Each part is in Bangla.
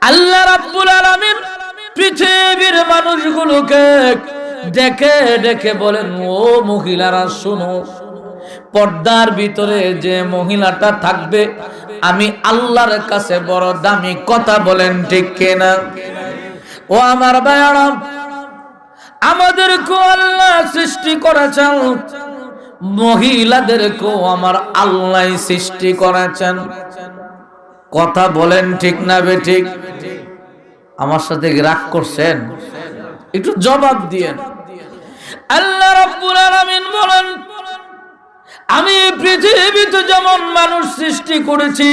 আল্লাহ রাব্বুল আলামিন পৃথিবীর মানুষগুলোকে ডেকে ডেকে বলেন, ও মহিলারা শোনো, পর্দার ভিতরে যে মহিলাটা থাকবে আমি আল্লাহর কাছে বড় দামি কথা, বলেন ঠিক কিনা? ও আমার ভাইরা, আমাদেরকেও আল্লাহ সৃষ্টি করেছেন, মহিলাদেরকেও আমার আল্লাহ সৃষ্টি করেছেন। কথা বলেন ঠিক না বেঠিক? আমার সাথে রাগ করছেন? একটু জবাব দিয়েন। আল্লাহ রাব্বুল আলামিন বলেন, আমি পৃথিবীতে যেমন মানুষ সৃষ্টি করেছি,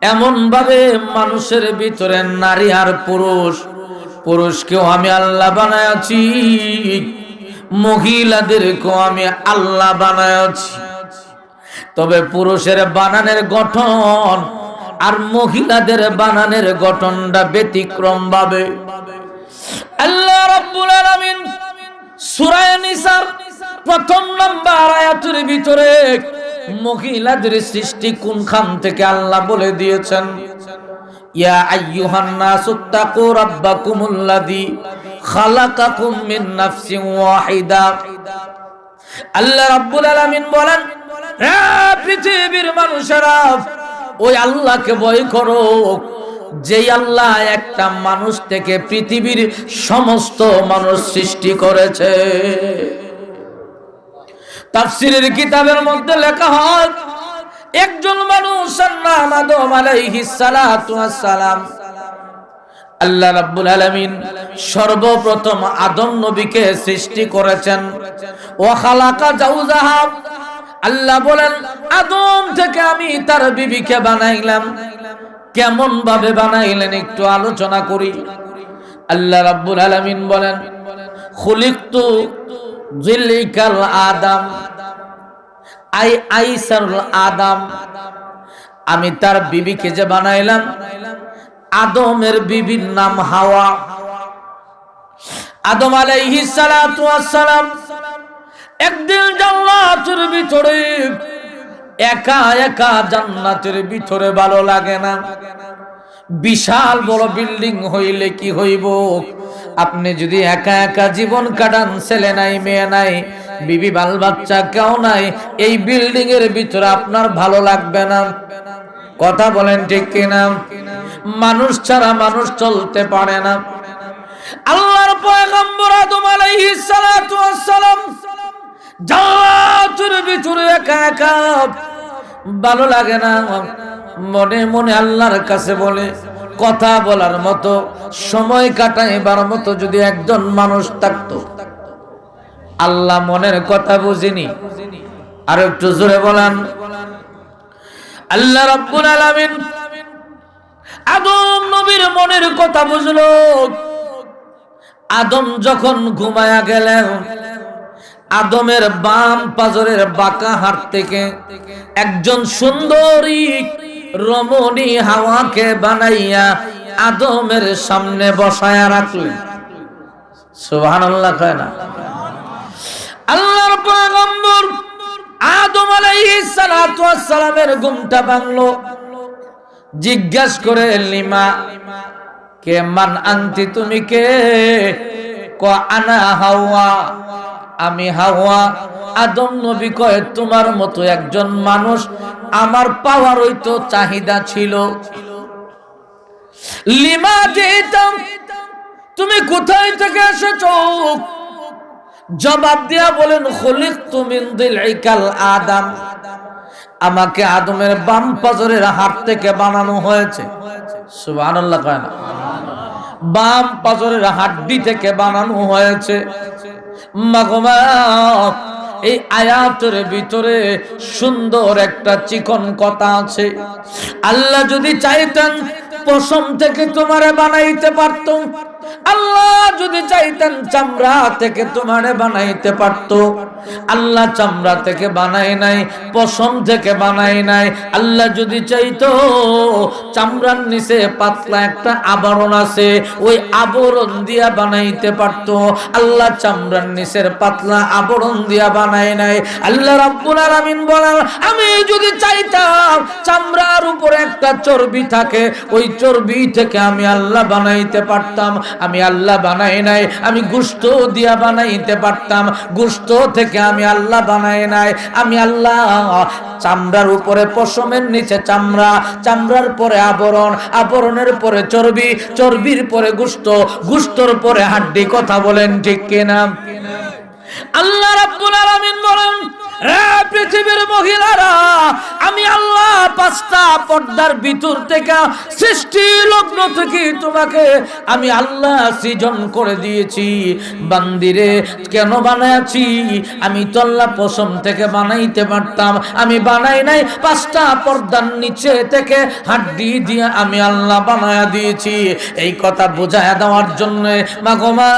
এমন ভাবে মানুষের ভিতরে নারী আর পুরুষ, পুরুষকেও আমি আল্লাহ বানায়াছি, মহিলাদেরকেও আমি আল্লাহ বানায়াছি। তবে পুরুষের বানানের গঠন আর মহিলাদের বানানের গঠনটা ব্যতিক্রম ভাবে। আল্লাহ রাব্বুল আলামিন সূরা নিসার প্রথম নম্বর আয়াতের ভিতরে মহিলাদের সৃষ্টি কোনখান থেকে আল্লাহ বলে দিয়েছেন। ইয়া আইয়ুহান নাসুত্তাকু রাব্বাকুমুল্লাযী খালাকাকুম মিন নাফসিন ওয়াহিদা। আল্লাহ রাব্বুল আলামিন বলেন, হে পৃথিবীর মানুষেরা, ওই আল্লাহকে ভয় করো যেই আল্লাহ একটা মানুষ থেকে পৃথিবীর সমস্ত মানুষ সৃষ্টি করেছে। তাফসীরের কিতাবের মধ্যে লেখা হয়, একজন মানুষের নাম আদম আলাইহিস সালাতু ওয়াস সালাম। আল্লাহ রাব্বুল আলামিন সর্বপ্রথম আদম নবীকে সৃষ্টি করেছেন। ওয়া খালাকা জাওজাহা, আল্লাহ বলেন আদম থেকে আমি তার বিবিকে বানাইলাম। কেমন ভাবে বানাইলেন একটু আলোচনা করি। আল্লাহ রাব্বুল আলামিন বলেন, খুলিকতু যিলিকাল আদম, আইসাল আদম, আমি তার বিবিকে যে বানাইলাম, আদমের বিবির নাম হাওয়া। আদম আলাইহিস সালাতু ওয়াস সালাম একদিন জান্নাতের ভিতরে একা একা, জান্নাতের ভিতরে ভালো লাগে না। বিশাল বড় বিল্ডিং হইলে কি হইব, আপনি যদি একা একা জীবন কাটান, ছেলে নাই মেয়ে নাই, বিবি বাল বাচ্চা কেউ নাই, এই বিল্ডিং এর ভিতরে আপনার ভালো লাগবে না। কথা বলেন ঠিক কিনা? মানুষ ছাড়া মানুষ চলতে পারে না। আল্লাহর পয়গম্বর আদম আলাইহিস সালাতু ওয়াস সালাম জান্নাতের ভিতরে একা একা, ভালো লাগে না। মনে মনে আল্লাহর কাছে বলে, কথা বলার মতো, সময় কাটাইবার মতো যদি একজন মানুষ থাকতো। আল্লাহ মনের কথা বুঝিনি? আর একটু জোরে বলেন। আল্লাহ রাব্বুল আলামিন আদম নবীর মনের কথা বুঝলো। আদম যখন ঘুমায়া গেলেন, আদমের বাম পাজরের বাঁকা হাত থেকে একজন সুন্দরী রমণী হাওয়াকে বানাইয়া আদমের সামনে বসায়া রাখলেন। সুবহানাল্লাহ কয় না? আল্লাহর পয়গম্বর আদম আলাইহিস সালাতু ওয়াস সালামের ঘুমটা ভাঙলো। জিজ্ঞাসা করে, লিমা, কে মান আনতি, তুমি কে? ক আনা হাওয়া, আমি হাওয়া। আদম নবী কয়, তোমার মতো একজন মানুষ আমার পাওয়ার হইতো চাহিদা ছিল। লিমা যেতাম, তুমি কোথায় থেকে এসেছো? জবাব দিয়া বলেন, খুলিকতু মিন যিলিকাল আদম, আমাকে আদমের বাম পাজরের হাত থেকে বানানো হয়েছে। সুবহানাল্লাহ কয় না? বাম পাজরের হাড্ডি থেকে বানানো হয়েছে। মাগমা, এই আয়াতের ভিতরে সুন্দর একটা চিকন কথা আছে। আল্লাহ যদি চাইতেন পশম থেকে তোমারে বানাইতে পারত, আল্লাহ যদি চাইতেন চামড়া থেকে তোমারে বানাইতে পারতো। আল্লাহ চামড়া থেকে বানায় নাই, পশম থেকে বানায় নাই। আল্লাহ যদি চাইতো চামড়ার নিচে পাতলা একটা আবরণ আছে, ওই আবরণ দিয়া বানাইতে পারতো। আল্লাহ চামড়ার নিচের পাতলা আবরণ দিয়া বানায় নাই। আল্লাহ রাব্বুল আলামিন বলেন, আমি যদি চাইতাম চামড়ার উপরে একটা চর্বি থাকে, ওই চর্বি থেকে আমি আল্লাহ বানাইতে পারতাম। আমি আল্লাহ বানাই নাই। আমি গোশত দিয়া বানাইতে পারতাম, গোশত থেকে আমি আল্লাহ বানাই নাই। আমি আল্লাহ চামড়ার উপরে পশমের নিচে চামড়া, চামড়ার পরে আবরণ, আবরণের পরে চর্বি, চর্বির পরে গোশত, গোশতর পরে হাড্ডি। কথা বলেন ঠিক কিনা? আল্লাহ রাব্বুল আলামিন বলেন, পৃথিবীর মহিলারা, আমি আল্লাহ পাঁচটা পর্দার ভিতর থেকে সৃষ্টি লগ্ন থেকে তোমাকে আমি আল্লাহ সৃজন করে দিয়েছি। বান্দিরে কেন বানাইছি? আমি তো আল্লাহ পশম থেকে বানাইতে পারতাম, আমি বানাই নাই। পাঁচটা পর্দার নিচে থেকে হাড্ডি দিয়ে আমি আল্লাহ বানায়া দিয়েছি। এই কথা বোঝায় দেওয়ার জন্য মাগো মা,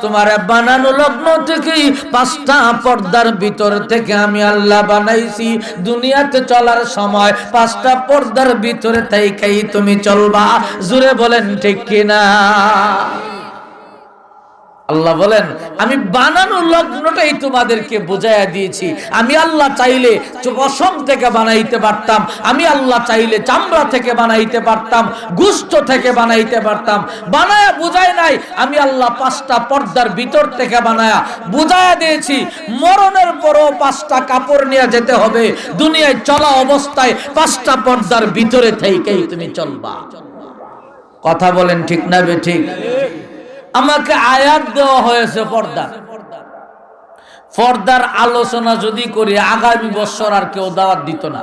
তোমার বানানো লগ্ন থেকেই পাঁচটা পর্দার ভিতর থেকে আমি আল্লাহ বানাইছি। দুনিয়াতে চলার সময় পাঁচটা পর্দার ভিতরে থেকেই তুমি চলবা। জোরে বলেন ঠিক কিনা? আল্লাহ বলেন, আমি বানানো লগ্নটাই তোমাদেরকে বোঝাইয়া দিয়েছি। আমি আল্লাহ চাইলে পশম থেকে বানাইতে পারতাম, আমি আল্লাহ চাইলে চামড়া থেকে বানাইতে পারতাম, গোশত থেকে বানাইতে পারতাম। বানায়া বুঝাই নাই, আমি আল্লাহ পাঁচটা পর্দার ভিতর থেকে বানায়া বুঝাইয়া দিয়েছি। মরণের পরও পাঁচটা কাপড় নিয়ে যেতে হবে। দুনিয়ায় চলা অবস্থায় পাঁচটা পর্দার ভিতরে থেকেই তুমি চলবা। কথা বলেন ঠিক না বেঠিক? আমাকে আয়াত দেওয়া হয়েছে পর্দা। পর্দার আলোচনা যদি করি আগামী বছর আর কেউ দাওয়াত দিত না,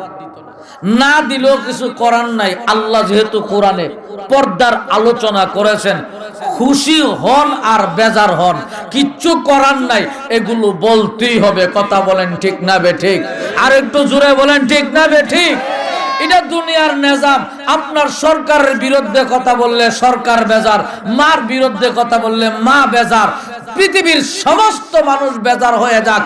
না দিলেও কিছু করার নাই। আল্লাহ যেহেতু কোরআনে পর্দার আলোচনা করেছেন, খুশি হন আর বেজার হন, কিচ্ছু করার নাই, এগুলো বলতেই হবে। কথা বলেন ঠিক না বেঠিক? আর একটু জোরে বলেন ঠিক না বেঠিক? এটা দুনিয়ার নিজাম। আপনার সরকারের বিরুদ্ধে কথা বললে সরকার বেজার, মার বিরুদ্ধে কথা বললে মা বেজার। পৃথিবীর সমস্ত মানুষ বেজার হয়ে যাক,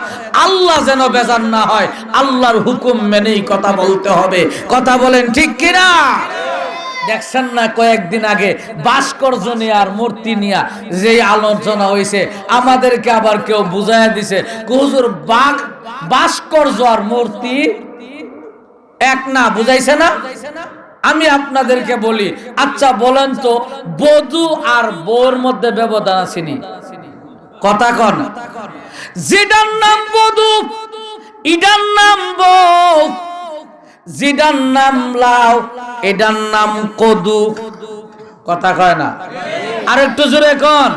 আল্লাহ যেন বেজার না হয়। আল্লাহর হুকুম মেনেই কথা বলতে হবে। কথা বলেন ঠিক কিনা? দেখছেন না কয়েকদিন আগে ভাস্কর্য নিয়ে আর মূর্তি নিয়ে যে আলোচনা হয়েছে, আমাদেরকে আবার কেউ বুঝাইয়া দিছে হুজুর ভাস্কর্য আর মূর্তি এক না। বুঝাইছে না? আমি আপনাদেরকে বলি, আচ্ছা বলেন তো, বধূ আর বউর মধ্যে ব্যবধান আছে নি? কথা কন। যেটার নাম বধূ এটার নাম বউ, যেটার নাম লাউ এটার নাম কদু। কথা কয় না? আর একটু জোরে কন।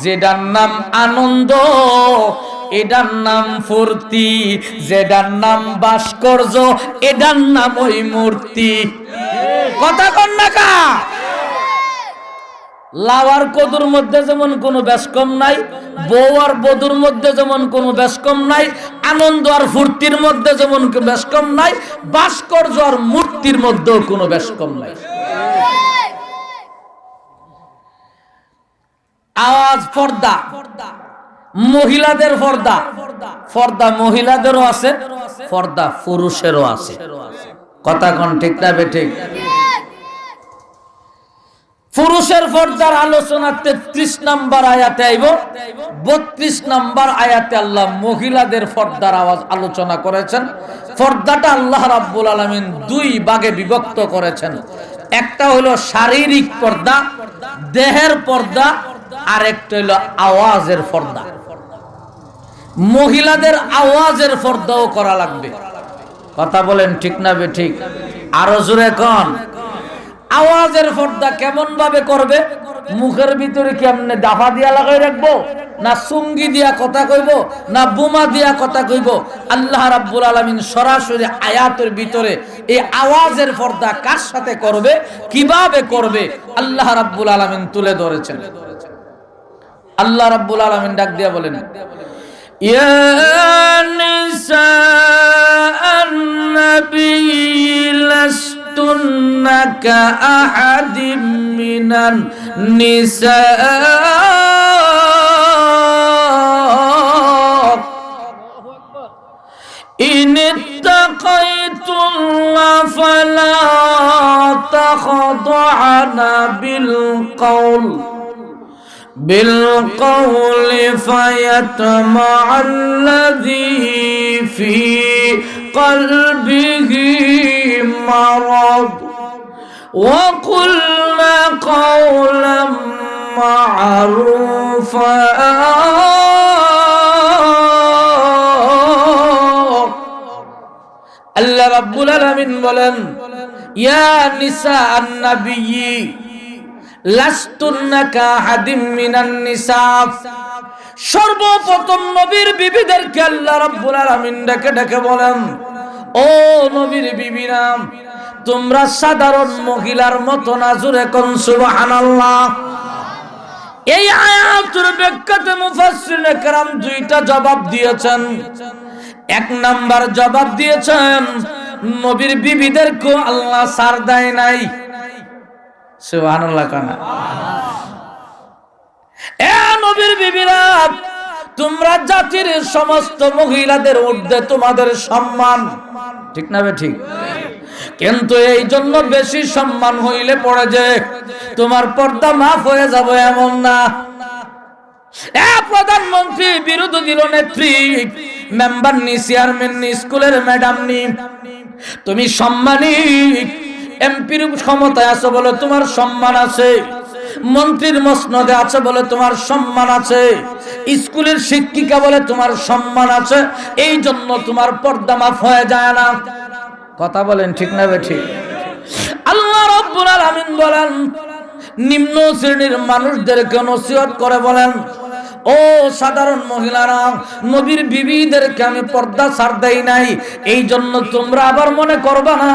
যেটার নাম আনন্দ এটার নাম ফুর্তি, যেটার নাম ভাস্কর্য এটার নাম ওই মূর্তি। কথা কন না কা? লাউ আর কদুর মধ্যে যেমন কোনো বেশকম নাই, বউ আর বধুর মধ্যে যেমন কোনো বেশকম নাই, আনন্দ আর ফুর্তির মধ্যে যেমন বেশকম নাই, ভাস্কর্য আর মূর্তির মধ্যেও কোনো বেশকম নাই। আওয়াজ পর্দা, মহিলাদের পর্দা, পর্দা মহিলাদেরও আছে, পর্দা পুরুষেরও আছে। কথা কোন ঠিক না বেঠিক? পুরুষের পর্দার আলোচনা 33 নম্বর আয়াতে আইব। 32 নম্বর আয়াতে আল্লাহ মহিলাদের পর্দার আওয়াজ আলোচনা করেছেন। পর্দাটা আল্লাহ রাব্বুল আলামিন দুই ভাগে বিভক্ত করেছেন। একটা হলো শারীরিক পর্দা, দেহের পর্দা, আর একটা হলো আওয়াজের পর্দা। মহিলাদের আওয়াজের পর্দাও করা লাগবে। কথা বলেন ঠিক না বেঠিক? আরো জোরে কোন। আওয়াজের পর্দা কেমন ভাবে করবে? মুখের ভিতরে কি আপনি দাফা দিয়া লাগাই রাখবো, না সুঙ্গি দিয়া কথা কইব, না বোমা দিয়া কথা কইব? আল্লাহ রাব্বুল আলামিন সরাসরি আয়াতের ভিতরে এই আওয়াজের পর্দা কার সাথে করবে, কিভাবে করবে, আল্লাহ রাব্বুল আলামিন তুলে ধরেছেন। আল্লাহ রাব্বুল আলামিন ডাক দিয়া বলেন, ইয়া নিসাআন নবী লাস্তুন্না লাস্তুন্না কাআহাদিম মিনান নিসা ইন ইত্তাকাইতুল্লাহ ফালা তাখদা'না بالقول فيطمع الذي في قلبه مرض وقلنا قولا معروفا আল্লাহ রাব্বুল আলামিন বলেন ইয়া নিসা আন-নবী লাস্তুন্না কাহাদিম মিনান নিসা। সর্বপ্রথম নবীর বিবিদেরকে আল্লাহ রাব্বুল আলামিন ডেকে ডেকে বলেন, ও নবীর বিবিরা, তোমরা সাধারণ মহিলার মতো না। জোরে কোন সুবহানাল্লাহ। এই আয়াতের ব্যাখ্যাতে মুফাসসিরিনে কেরাম দুইটা জবাব দিয়েছেন। এক নাম্বার জবাব দিয়েছেন, নবীর বিবিদেরকে আল্লাহ ছাড় দেয় নাই। সুবহানাল্লাহ কানা। এ নবীর বিবিরা, তোমরা জাতির সমস্ত মহিলাদের ঊর্ধ্বে তোমাদের সম্মান, ঠিক না বে ঠিক? কিন্তু এই জন্য বেশি সম্মান হইলে পড়ে যে তোমার পর্দা মাফ হয়ে যাবে এমন না। এ প্রধানমন্ত্রী, বিরোধী দলনেত্রী, মেম্বার নি, চেয়ারম্যান নি, স্কুলের ম্যাডাম নি, তুমি সম্মানী। এমপির ক্ষমতায় আছো বলে তোমার সম্মান আছে, মন্ত্রীর মসনদে আছে বলে তোমার সম্মান আছে, স্কুলের শিক্ষিকা বলে তোমার সম্মান আছে। এই জন্য তোমার পর্দা মাফ হয়ে যায় না। কথা বলেন ঠিক না বেঠিক? আল্লাহ রাব্বুল আলামিন বলেন, নিম্ন শ্রেণীর মানুষদেরকে নসিহত করে বলেন, ও সাধারণ মহিলারা, নবীর বিবিদেরকে আমি পর্দা ছাড় দেই নাই। এই জন্য তোমরা আবার মনে করবা না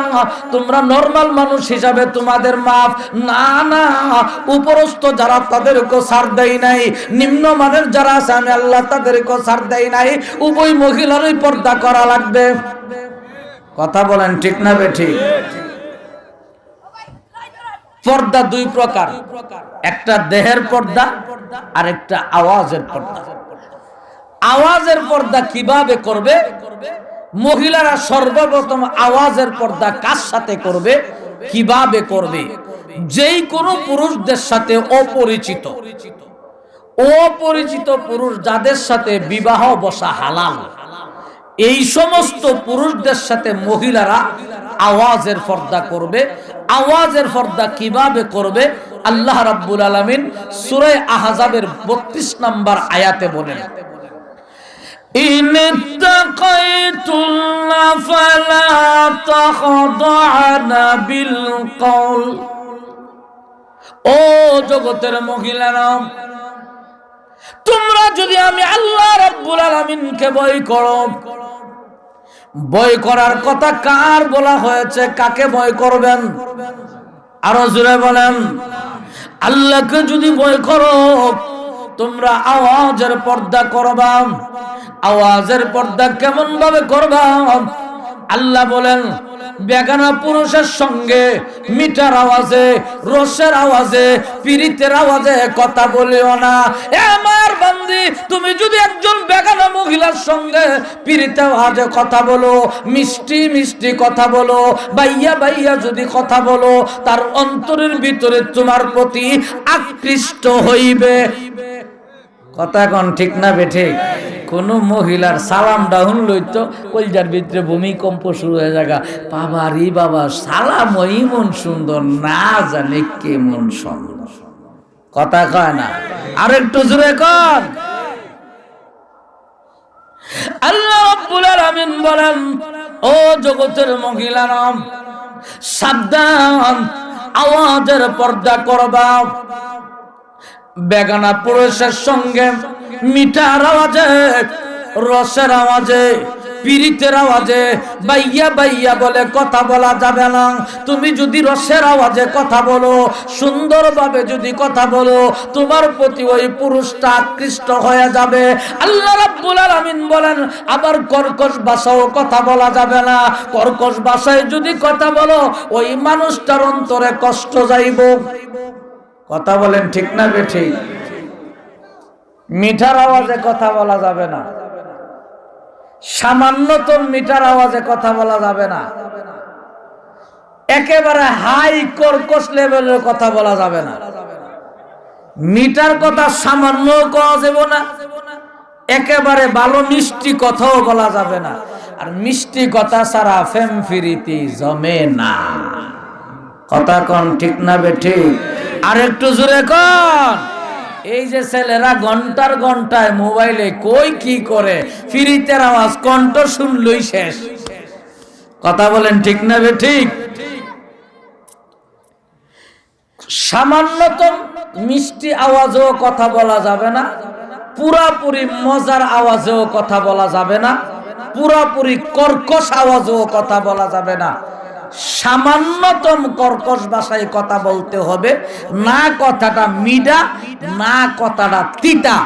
তোমরা নরমাল মানুষ হিসাবে তোমাদের মাফ। না না, উপরস্থ যারা তাদেরকে ছাড় দেই নাই, নিম্ন মানের যারা আছে আমি আল্লাহ তাদেরকে ছাড় দেই নাই। উভয় মহিলারই পর্দা করা লাগবে। কথা বলেন ঠিক না বেঠিক? পর্দা দুই প্রকার, একটা দেহের পর্দা আর একটা আওয়াজের পর্দা। আওয়াজের পর্দা কিভাবে করবে? মহিলারা সর্বপ্রথম আওয়াজের পর্দা কার সাথে করবে, কিভাবে করবে? যেই কোনো পুরুষদের সাথে অপরিচিত পুরুষ যাদের সাথে বিবাহ বসা হালাল, এই সমস্ত পুরুষদের সাথে মহিলারা আওয়াজের পর্দা করবে। আওয়াজের পর্দা কিভাবে করবে? আল্লাহ রাব্বুল আলামিন সূরা আহজাবের 32 নম্বর আয়াতে বলেন, ইনতাকাইতুল্লাহ ফালা তাখদা'না বিল কওল। ও জগতের মহিলারা, তোমরা যদি আমি আল্লাহ রাব্বুল আলামিনকে ভয় করো, ভয় করার কথা কার বলা হয়েছে? কাকে ভয় করবেন? আরো জোরে বলেন। আল্লাহকে যদি ভয় করো, তোমরা আওয়াজের পর্দা করবা। আওয়াজের পর্দা কেমন ভাবে করবা? আল্লাহ বলেন, বেগানা পুরুষের সঙ্গে মিঠার আওয়াজে, রসের আওয়াজে, পীড়িতের আওয়াজে কথা বলিও না। আমার বান্দি, তুমি যদি একজন বেগানা মহিলার সঙ্গে পীড়িত আওয়াজে কথা বলো, মিষ্টি মিষ্টি কথা বলো, বাইয়া বাইয়া যদি কথা বলো, তার অন্তরের ভিতরে তোমার প্রতি আকৃষ্ট হইবে। কথা এখন ঠিক না বেঠে? কোন মহিলার সালাম ডাউন লইতো কলজার ভিতরে ভূমিকম্প শুরু হয়ে যাগা, বাবারি বাবা সালাম ইমন সুন্দর, না জানে কেমন সুন্দর। কথা কয় না? আর একটু জোরে কর। আল্লাহ রাব্বুল আলামিন বলেন, ও জগতের মহিলারা, সাবধান, আওয়াজের পর্দা করবা। বেগানা পুরুষের সঙ্গে মিঠার আওয়াজে, রসের আওয়াজে, পিরিতের আওয়াজে বাইয়া বাইয়া বলে কথা বলা যাবে না। তুমি যদি রসের আওয়াজে কথা বলো, সুন্দরভাবে যদি কথা বলো, তোমার প্রতি ওই পুরুষটা আকৃষ্ট হয়ে যাবে। আল্লাহ রাব্বুল আলামিন বলেন আবার কর্কশ ভাষাও কথা বলা যাবে না। কর্কশ ভাষায় যদি কথা বলো, ওই মানুষটার অন্তরে কষ্ট যাইব। কথা বলেন ঠিক না বেঠিক? মিঠার আওয়াজে কথা বলা যাবে না, সামান্যতম মিঠার আওয়াজে কথা বলা যাবে না, একেবারে হাই কর্কশ লেভেলের কথা বলা যাবে না। মিঠার কথা সামান্য কওয়া যাবে না, একেবারে ভালো মিষ্টি কথাও বলা যাবে না। আর মিষ্টি কথা ছাড়া ফেম ফিরিতি জমে না। কথা কোন ঠিক না বেঠিক? আর একটু জোরে কোন। এই যে ছেলেরা ঘন্টার ঘন্টায় মোবাইলে কই কি করে, ফিরিতের আওয়াজ কণ্ঠ শুনলই শেষ। কথা বলেন ঠিক না বেঠিক? সামান্যতম মিষ্টি আওয়াজেও কথা বলা যাবে না, পুরাপুরি মজার আওয়াজেও কথা বলা যাবে না, পুরাপুরি কর্কশ আওয়াজেও কথা বলা যাবে না। সামান্যতম কর্কশ ভাষায় কথা বলতে হবে। না কথাটা মিডা, না কথাটা তিতা।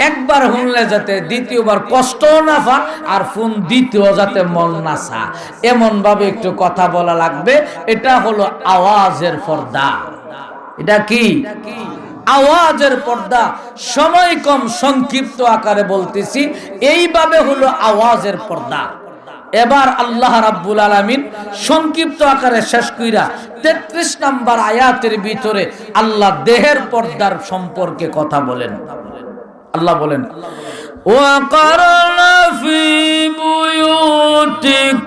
একবার শুনলে যাতে দ্বিতীয়বার কষ্টও না পা, আর ফোন দ্বিতীয় যাতে মন না চা, এমন ভাবে একটু কথা বলা লাগবে। এটা হলো আওয়াজের পর্দা। এটা কি? আওয়াজের পর্দা। সময় কম, সংক্ষিপ্ত আকারে বলতেছি, এইভাবে হলো আওয়াজের পর্দা। এবার আল্লাহ রাব্বুল আলামিন সংক্ষিপ্ত আকারে শেষ কইরা 33 নম্বর আয়াতের ভিতরে আল্লাহ দেহের পর্দার সম্পর্কে কথা বলেন। আল্লাহ বলেন ওয়াকারনা ফি বুয়ুতিকুন্না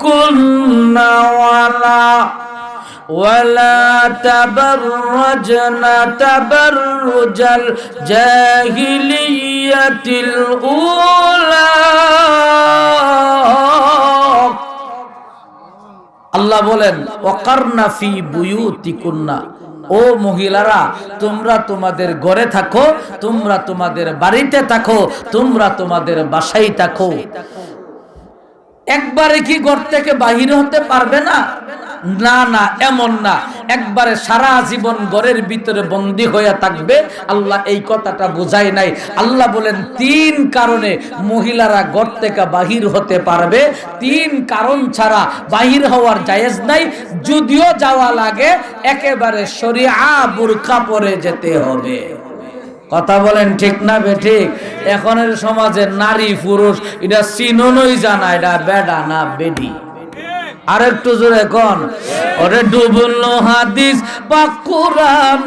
ওয়ালা তাবাররাজনা তাবাররুজাল জাহিলিয়াতিল উলা। আল্লাহ বলেন ওয়াকারনা ফি বুয়ুতিকুন্না, ও মহিলারা তোমরা তোমাদের ঘরে থাকো, তোমরা তোমাদের বাড়িতে থাকো, তোমরা তোমাদের বাসায় থাকো। একবারে কি ঘর থেকে বাহির হতে পারবে না? না না, এমন না একবারে সারা জীবন ঘরের ভিতরে বন্দী হয়ে থাকবে, আল্লাহ এই কথাটা বোঝায় নাই। আল্লাহ বলেন 3 কারণে মহিলারা ঘর থেকে বাহির হতে পারবে। 3 কারণ ছাড়া বাহির হওয়ার জায়েজ নাই। যদিও যাওয়া লাগে একেবারে শরিয়া বুরকা পরে যেতে হবে। কথা বলেন ঠিক না বেঠিক? এখনের সমাজে নারী পুরুষ এটা চিননই জানা, এটা বেডা না বেডি। আরেকটু জোরে কোন। ওরে ডুবল হাদিস পাক কুরআন,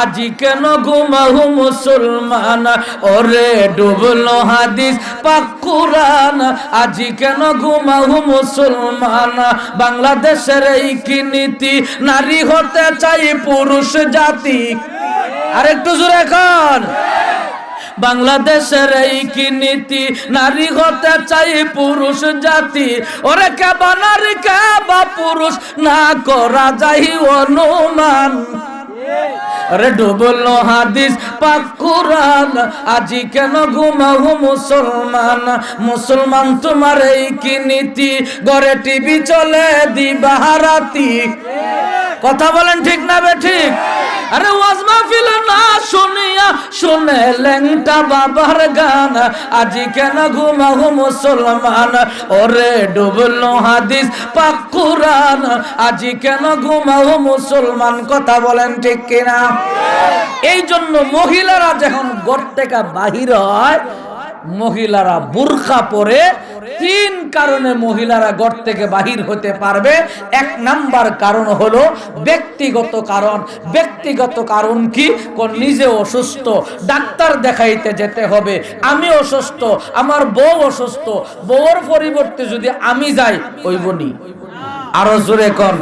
আজি কেন ঘুমাহু মুসলমান। ওরে ডুবল হাদিস পাক কুরআন, আজি কেন ঘুমাহু মুসলমান। বাংলাদেশের এই কি নীতি, নারী হতে চাই পুরুষ জাতি। আরেকটু জোরে কোন। বাংলাদেশের এই কি নীতি, নারী হতে চাই পুরুষ জাতি। ওরে কেবা নারী কেবা পুরুষ, না করা যাই অনুমান। আরে ডুবল হাদিস পাক কুরআন, আজি কেন ঘুমাহু মুসলমান। মুসলমান তোমার এই কি নীতি, ঘরে টিভি চলে দিবা রাতি। কথা বলেন ঠিক না বেঠিক? আরে ওয়াজ মাহফিল না শুনিয়া শুনে লেংটা বাবার গান, আজি কেন ঘুমাহু মুসলমান। ওরে ডুবল হাদিস পাক কুরআন, আজি কেন ঘুমাহু মুসলমান। কথা বলেন ঠিক কিনা? এই জন্য মহিলারা যখন ঘর থেকে বাহির হয়, মহিলারা বুরকা পরে। 3 কারণে মহিলারা ঘর থেকে বাহির হতে পারবে। 1 নাম্বার কারণ হলো ব্যক্তিগত কারণ। ব্যক্তিগত কারণ কি? নিজে অসুস্থ, ডাক্তার দেখাইতে যেতে হবে। আমি অসুস্থ, আমার বউ অসুস্থ, বউর পরিবর্তে যদি আমি যাই হইবনি। আরো জোরে কোন।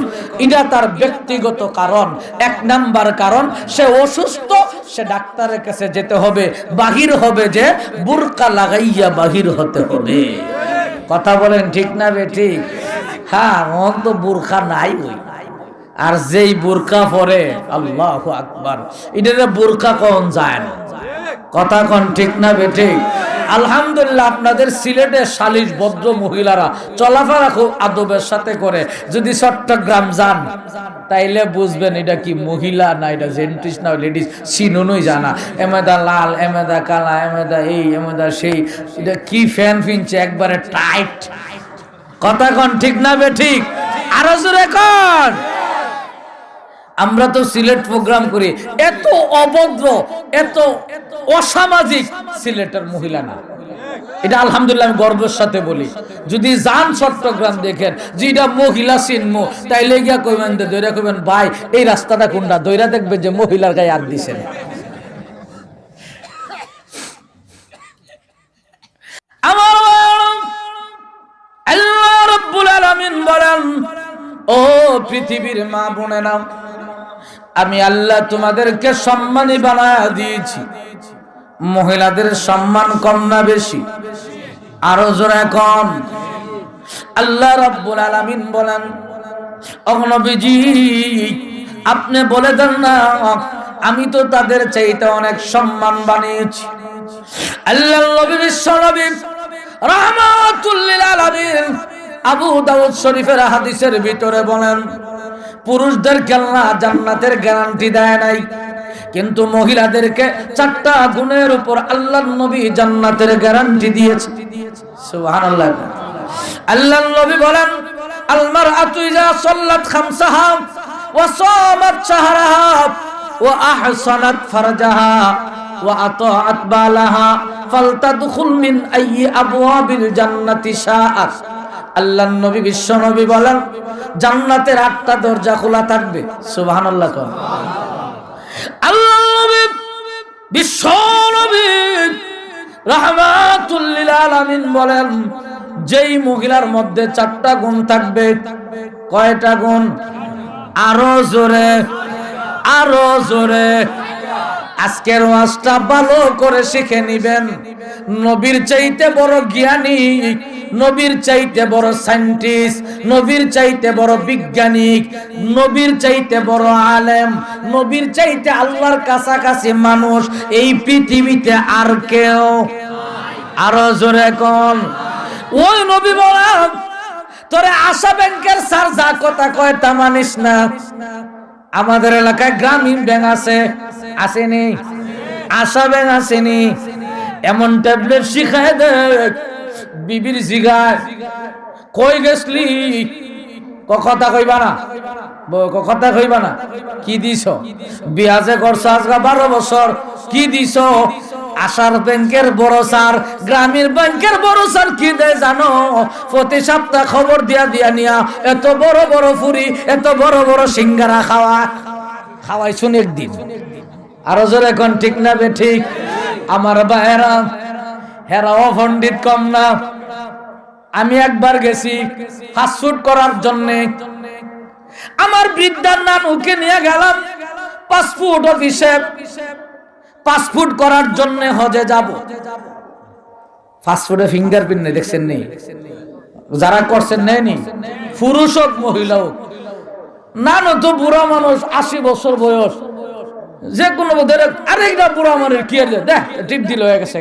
এটা তার ব্যক্তিগত কারণ। 1 নাম্বার কারণ, সে অসুস্থ, সে ডাক্তারের কাছে যেতে হবে। বাহির হবে যে বুরকা লাগাইয়া বাহির হতে হবে। কথা বলেন ঠিক না বেঠিক? হ্যাঁ, মন তো বুরকা নাই ওই। আর যেই বুরকা পরে, আল্লাহু আকবার, এটা বুরকা কোন যায় না। কথা কোন ঠিক না বেঠিক? আলহামদুলিল্লাহ আপনাদের সিলেটের শালিশ ভদ্র মহিলারা চলাফেরা খুব আদবের সাথে করে। যদি চট্টগ্রাম যান তাইলে বুঝবেন এটা কি মহিলা না এটা জেন্টিস না লেডিস, চিনুনই জানা। এমেদা লাল, এমেদা কালা, এমেদা এই, এমেদা সেই, এটা কি ফ্যান ফিনছে একবারে টাইট। কথা কোন ঠিক না বেঠিক? আরো জোরে কোন। আমরা তো সিলেট প্রোগ্রাম করি, এত অভদ্র এত অসামাজিক সিলেটের মহিলা না। এটা আলহামদুলিল্লাহ আমি গর্বের সাথে বলি। যদি যান চট্টগ্রাম দেখেন যে এটা মহিলা চিহ্ন, তাইলে গিয়া কইবেন দইরা কইবেন ভাই এই রাস্তাটা কোনটা, দইরা দেখবেন যে মহিলার গায়ে হাত দিছেন। আমার আল্লাহ রাব্বুল আলামিন বলেন, ও পৃথিবীর মা বোনেরা, আমি আল্লাহ তোমাদেরকে সম্মানী বানায়া দিয়েছি। মহিলাদের সম্মান কম না বেশি? আরো জোরে কোন। আল্লাহ রাব্বুল আলামিন বলেন, ও নবীজি আপনি বলে দেন না আমি তো তাদের চাইতে অনেক সম্মান বানিয়েছি। আল্লাহর নবী বিশ্বনবী রাহমাতুল লিল আলামিন আবু দাউদ শরীফের হাদিসের ভিতরে বলেন, পুরুষদেরকে আল্লাহ জান্নাতের গ্যারান্টি দেয় নাই, কিন্তু মহিলাদেরকে 4টা গুণের উপর আল্লাহর নবী জান্নাতের গ্যারান্টি দিয়েছে। সুবহানাল্লাহ। আল্লাহর নবী বলেন, আল মারআতু ইযা সাল্লাত খামসাহা ওয়া সামাত শাহরাহা ওয়া আহসানাত ফারজাহা ওয়া আতাআত বালাহা ফালতাদখুল মিন আইয়ি আবওয়াবিল জান্নাতি শাআত। আল্লাহর নবী বিশ্ব নবী বলেন, জান্নাতের 8টা দরজা খোলা থাকবে। সুবহানাল্লাহ। আল্লাহর নবী বিশ্ব নবী রাহমাতুল লিল আলামিন বলেন, যেই মহিলার মধ্যে 4টা গুণ থাকবে। কয়টা গুণ? আরো জোরে, আরো জোরে। আজকের ওয়াজটা ভালো করে শিখে নিবেন। নবীর চাইতে বড় জ্ঞানী, নবীর চাইতে বড় সায়েন্টিস্ট, নবীর চাইতে বড় বিজ্ঞানিক, নবীর চাইতে বড় আলেম, নবীর চাইতে আল্লাহর কাছাকাছি মানুষ এই পৃথিবীতে আর কেউ। আরো জোরে কোন। ওই নবী বলেন, তোরে আশা ব্যাংকের স্যার যা কথা কয় তা মানিস না। আমাদের এলাকায় গ্রামীণ ব্যাংক আছে, আসেনি? আশা ব্যাংক আসেনি? এমন ট্যাবলেট শিখায় দেখ, বিবির জিগায় কই গেছলি, কথা কইবা না, কথা কইবা না। কি দিছ? বিয়াজে করছ আজকে 12 বছর। কি দিছ? আশার ব্যাংকের বড় স্যার, গ্রামীণ ব্যাংকের বড় স্যার কি দেয় জানো? প্রতি সপ্তাহ খবর দিয়া দিয়া নিয়া এত বড় বড় ফুরি, এত বড় বড় সিঙ্গারা খাওয়াইছুন একদিন। আরো জোরে কোন ঠিক না বেঠিক? আমার ভাইয়েরা, হেরাও পণ্ডিত কম না। আমি একবার গেছি ফাস্টফুড করার জন্যে, আমার বৃদ্ধার নানুকে নিয়ে গেলাম পাসপোর্ট অফিসে। পাসপোর্ট করার জন্য হজে যাব। পাসপোর্টে ফিঙ্গারপ্রিন্ট নেই, দেখছেন নেই? যারা করছেন নেয়নি, পুরুষ হোক মহিলা হোক। নানু তো বুড়া মানুষ, 80 বছর বয়স, যে কোনো আরেকটা বুড়া মানুষ কি আছে দেখ টিপ দিল হয়ে গেছে।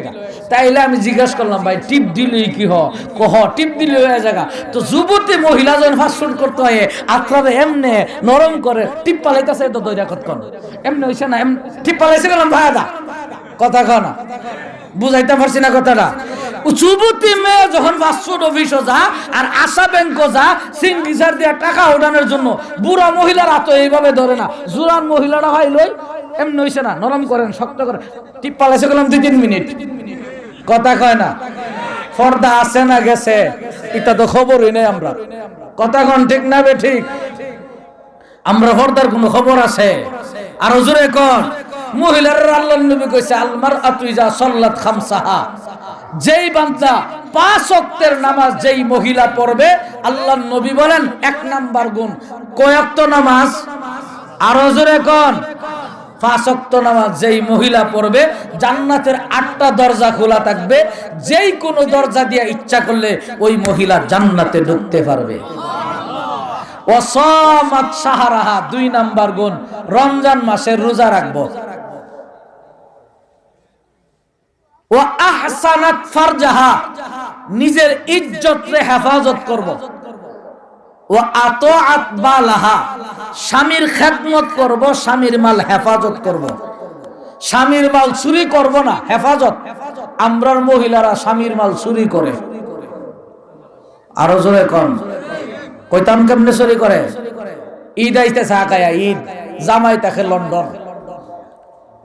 তাইলে আমি জিজ্ঞাসা করলাম, ভাই টিপ দিলেই কি কহ? টিপ দিলে হয়ে জায়গা তো যুবতী মহিলা যখন ফাস্টফুড করতে হয় আপনারা এমনে নরম করে টিপ পালাইতেছে, তো দইরা কতক্ষণ এমনি হইছে না? টিপ পালাইছে গেলাম ভাই দা, কথা কয় না, বুঝাইতে পারছি না কথাটা। যুবতী মেয়ে যখন ফাস্টফুড অফিসে যা আর আশা ব্যাংকও যা, সিগনেচার দিয়ে টাকা ওঠানোর জন্য, বুড়া মহিলারা তো এইভাবে ধরে না, জুয়ান মহিলারা হয় লই এমনি হইছে না, নরম করেন, শক্ত করে টিপ পালাইছে গেলাম 2-3 মিনিট, কথা কয় না। পর্দা আছে না গেছে এটা তো খবরই নেই আমরা, কথা কোন ঠিক না বে ঠিক? আমরা পর্দার কোন খবর আছে? আর হুজুরে কোন মহিলারা আল্লাহর নবী কইছে, আল মারআতু ইজা সাল্লাত খামসাহা, যেই বান্দা 5 ওয়াক্তের নামাজ যেই মহিলা পড়বে, আল্লাহর নবী বলেন 1 নাম্বার গুণ। কয় ওয়াক্ত নামাজ? আর হুজুরে কোন 5 ওয়াক্ত নামাজ যেই মহিলা পড়বে, জান্নাতের 8টা দরজা খোলা থাকবে, যেই কোনো দরজা দিয়ে ইচ্ছা করলে ওই মহিলা জান্নাতে ঢুকতে পারবে। ওয়াসামাত শাহরাহা, 2 নাম্বার গুণ, রমজান মাসের রোজা রাখবো। ওয়া আহসানাত ফারজাহা, নিজের ইজ্জতরে হেফাজত করব। ওয়া আতাআত বালাহা, স্বামীর খেদমত করব, স্বামীর মাল হেফাজত করব। স্বামীর মাল চুরি করব না, হেফাজত। আমরার মহিলারা স্বামীর মাল চুরি করে। আরো জোরে কোন, কইতাম কেমনে চুরি করে? ঈদ আইতেছে আকায়া, ঈদ জামাই তাকে লন্ডন,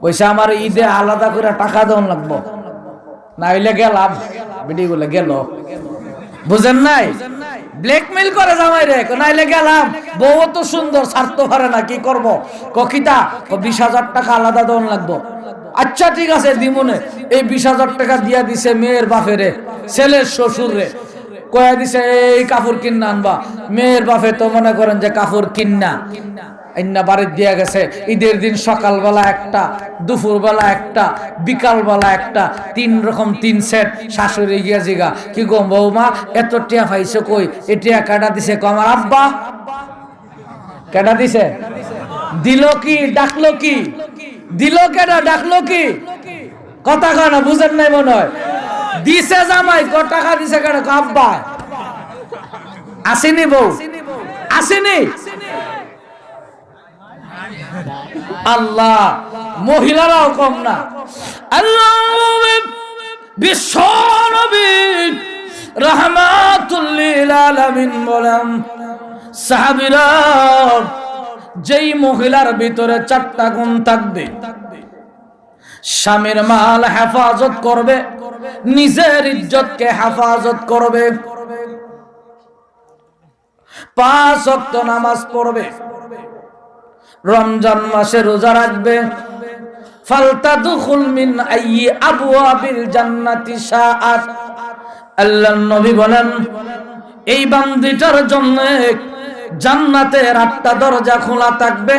কইছে আমার ঈদে আলাদা করে টাকা দেওয়ান লাগবো, না হইলে গেলাম। বিডি বলে গেল, বুঝেন নাই? ব্ল্যাকমেইল করে জামাই রে, নাইলে গেলাম। বউ তো সুন্দর, ছাড়তে পারে না, কি করবো? ককিতা 20,000 টাকা আলাদা দেওয়ান লাগবো। আচ্ছা ঠিক আছে দিমুনে। এই 20,000 টাকা দিয়া দিছে মেয়ের বাপেরে, ছেলের শ্বশুর রে কয়া দিছে এই কাপড় কিনা আনবা। মেয়ের বাপে তো মনে করেন যে কাপড় কিনা আইনা বাড়ি দিয়া গেছে। ঈদের দিন সকালবেলা একটা, দুপুরবেলা একটা, বিকালবেলা একটা, 3 রকম 3 সেট। শাশুড়ি গিয়া জিগা, কি গো বৌমা এত টিয়া পাইছো কই? এ টিয়া কাটা দিছে? আমার আব্বা। কেডা দিছে? দিল কি? ডাকলো কি? দিল কেডা? ডাকলো কি? কথা কয় না, বুঝেন নাই মনে হয়। দিছে জামাই, ক টাকা দিছে কেন? আব্বা। আসেনি বউ? আসেনি? আল্লাহ, মহিলারাও কম না। আল্লাহ বিশ্ব নবী রাহমাতুল লিল আলামিন বলেন, সাহাবীরা যেই মহিলার ভিতরে 4টা গুণ থাকবে, স্বামীর মাল হেফাজত করবে, নিজের ইজ্জতকে হেফাজত করবে, 5 ওয়াক্ত নামাজ পড়বে, রমজান মাসে রোজা রাখবে, ফালতাদখুল মিন আইয়ি আবওয়াবিল জান্নাতি শাআত। আল্লাহর নবী বলেন, এই বান্দিটার জন্য জান্নাতের 8টা দরজা খোলা থাকবে।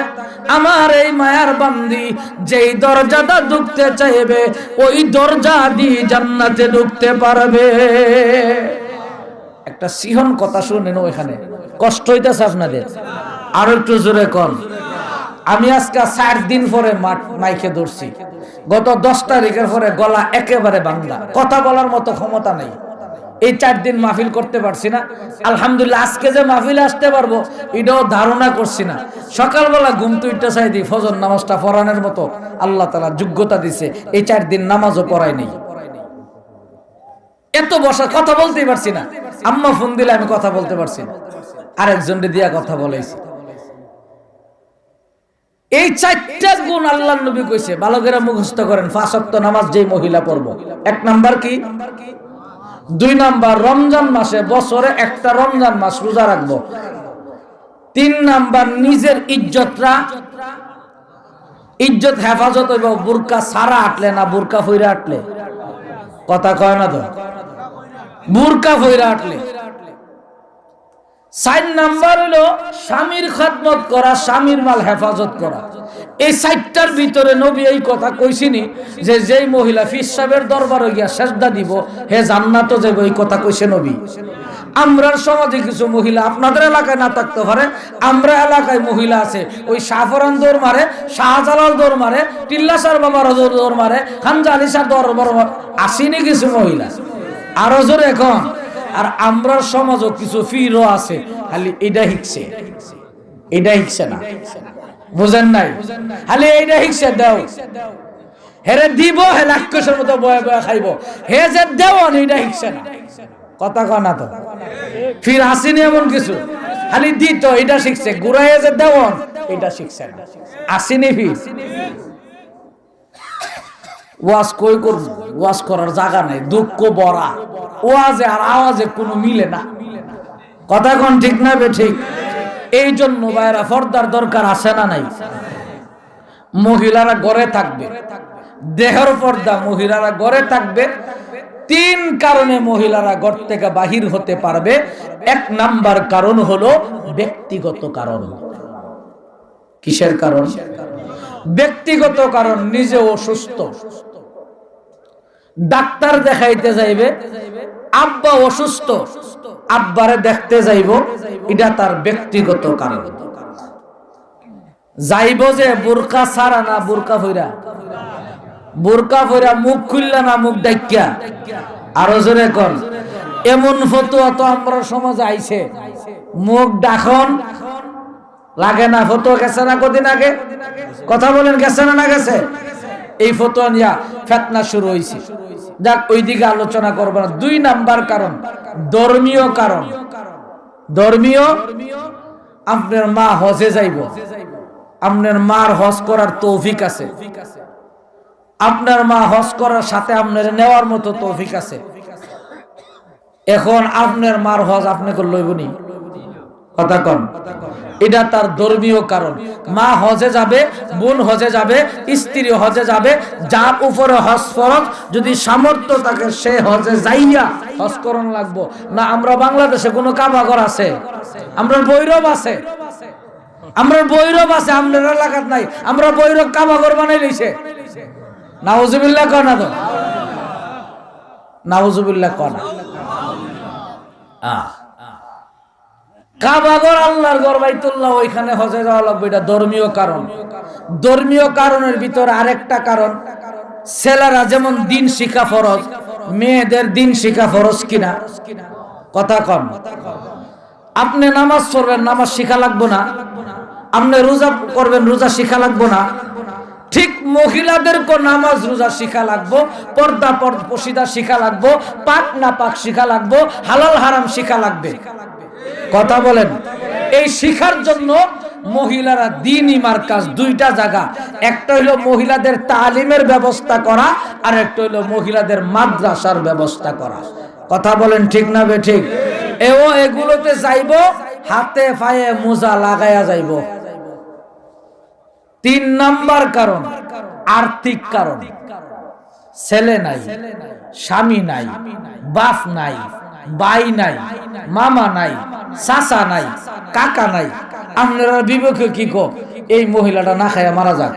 আমার এই মায়ার বান্দি যেই দরজাটা ঢুকতে চাইবে, ওই দরজা দিয়ে জান্নাতে ঢুকতে পারবে। একটা সিহন কথা শুনেন, ওইখানে কষ্ট হইতেছে আপনাদের? আর একটু জোরে কোন। আমি আজকে 4 দিন পরে মাইকে ধরছি। গত 10 তারিখের পরে গলা একেবারে বাংলা, কথা বলার মতো ক্ষমতা নাই। এই 4 দিন মাহফিল করতে পারছি না। আলহামদুলিল্লাহ আজকে যে মাহফিলে আসতে পারবো এটাও ধারণা করছি না। সকালবেলা ঘুম তুইটা চাই দিই, ফজর নামাজটা পড়ানোর মতো আল্লাহ তাআলা যোগ্যতা দিছে। এই 4 দিন নামাজও পড়াই নেই। এত বসা কথা বলতেই পারছি না। আম্মা ফোন দিলে আমি কথা বলতে পারছি না, আরেকজনকে দিয়া কথা বলাইছি। এই 4টা গুণ আল্লাহর নবী কইছে, ভালো করে মুখস্থ করেন। 5 ওয়াক্ত নামাজ যেই মহিলা পড়বো। 1 নাম্বার কি? 2 নাম্বার রমজান মাসে বছরে একটা রমজান মাস রোজা রাখবো। 3 নাম্বার নিজের ইজ্জত হেফাজত হইব। বুরকা সারা আটলে না বুরকা ফইরা আটলে? কথা কয় না তো, বুরকা ফইরা আটলে। 4 নাম্বার হলো স্বামীর খেদমত করা, স্বামীর মাল হেফাজত করা। এই 4টার ভিতরে নবী এই কথা কইছিনি যে যেই মহিলা ফিস সাহেবের দরবারে গিয়া সেজদা দিব হে জান্নাতে যাবে, এই কথা কইছে নবী। আমরার সমাজে কিছু মহিলা আপনাদের এলাকায় না থাকতে পারে, আমরা এলাকায় মহিলা আছে, ওই শাহফরান দৌড় মারে, শাহজালাল দৌড় মারে, টিল্লাসার বাবার দৌড় মারে, খানজা আলিসার দরবার আসেনি কিছু মহিলা। আরো জোরে এখন। আর আমরার সমাজও কিছু ফিরও আছে, খালি এটা হিকছে, এটা হিকছে না, বুঝেন নাই? খালি এইটা হিকছে দাও, হেরে দিব, হে রাক্ষসের মতো বয়ে বয়ে খাইব, হে যে দেওয়ান এইটা হিকছে না। কথা কয় না তো? ফির আসেনি এমন কিছু, খালি দিত, এটা শিখছে। গুড়াই যে দেওয়ান এটা শিখছে না, আসেনি ফির। ওয়াজ কই করব? ওয়াজ করার জায়গা নাই, দুঃখ বড়া, ওয়াজে আর আওয়াজে কোনো মিলে না। কথা কোন ঠিক না বে ঠিক? এই জন্য ভাইরা পর্দার দরকার আছে না নাই? মহিলারা ঘরে থাকবে, দেহের পর্দা, মহিলারা ঘরে থাকবে। 3 কারণে মহিলারা ঘর থেকে বাহির হতে পারবে। 1 নাম্বার কারণ হলো ব্যক্তিগত কারণ। কিসের কারণ? ব্যক্তিগত কারণ। নিজে অসুস্থ, ডাক্তার দেখাইতে যাইবে, আব্বা অসুস্থ, আব্বারে দেখতে যাইব, এটা তার ব্যক্তিগত কারণ। যাইব যে বোরকা ছাড়া না বোরকা ফইরা? বোরকা পরে মুখ খুললা না মুখ ডাইক্কা, আরো জোরে কোন। এমন ফতোয়া তো আমরা সমাজে আইছে, মুখ ডাখন লাগে না। ফতোয়া গেছে না কদিন আগে, কথা বলেন গেছে না গেছে? এই ফতোয়া নিয়া ফিতনা শুরু হইছে। যাক, ওইদিকে আলোচনা করব না। 2 নাম্বার কারণ ধর্মীয় কারণ। ধর্মীয়, আপনার মা হজে যাইব, আপনার মার হজ করার তৌফিক আছে, আপনার মা হজ করার সাথে আপনার নেওয়ার মতো তৌফিক আছে। এখন আপনার মার হজ আপনাকে লইবনি, কথা কন। এটা তার ধর্মীয় কারণ। মা হজে যাবে, বোন হজে যাবে, স্ত্রী হজে যাবে, যার উপরে হজ ফরজ, যদি সামর্থ্য থাকে সে হজে যাইয়া হজ করণ লাগবো না। আমরা বাংলাদেশে কোনো কাবাঘর আছে? আমরা বৈরব আছে, আমরা বৈরব আছে, আমাদের এলাকাত নাই। আমরা বৈরব কাবাঘর বানাই লইছে। নাউজুবিল্লাহ কনা তো, নাউজুবিল্লাহ কনা। কাবাঘর আল্লাহর ঘর বাইতুল্লাহ, ওইখানে হজে যাওয়া লাগবে, এটা ধর্মীয় কারণ। ধর্মীয় কারণের ভিতর আরেকটা কারণ, ছেলেরা যেমন দিন শিখা ফরজ, মেয়েদের দিন শিখা ফরজ কিনা, কথা কন। আপনি নামাজ পড়বেন, নামাজ শিখা লাগবো না? আপনি রোজা করবেন, রোজা শিখা লাগবো না? ঠিক মহিলাদেরকে নামাজ রোজা শিখা লাগবো, পর্দা পর্দা শিখা লাগবো, পাক না পাক শিখা লাগবো, হালাল হারাম শিখা লাগবে, কথা বলেন। এই শিখার জন্য মহিলারা দ্বীনি মার্কাজ, 2টা জায়গা, একটা হলো মহিলাদের তালিমের ব্যবস্থা করা, আর একটা হলো মহিলাদের মাদ্রাসার ব্যবস্থা করা, কথা বলেন ঠিক না বে ঠিক? এগুলোতে যাইব, হাতে পায়ে মোজা লাগায়া যাইব। 3 নাম্বার কারণ আর্থিক কারণ। ছেলে নাই, স্বামী নাই, বাপ নাই, ভাই নাই, মামা নাই, চাচা নাই, কাকা নাই, আপনারা বিবেকে কি কো এই মহিলাটা না খায়া মারা যাক,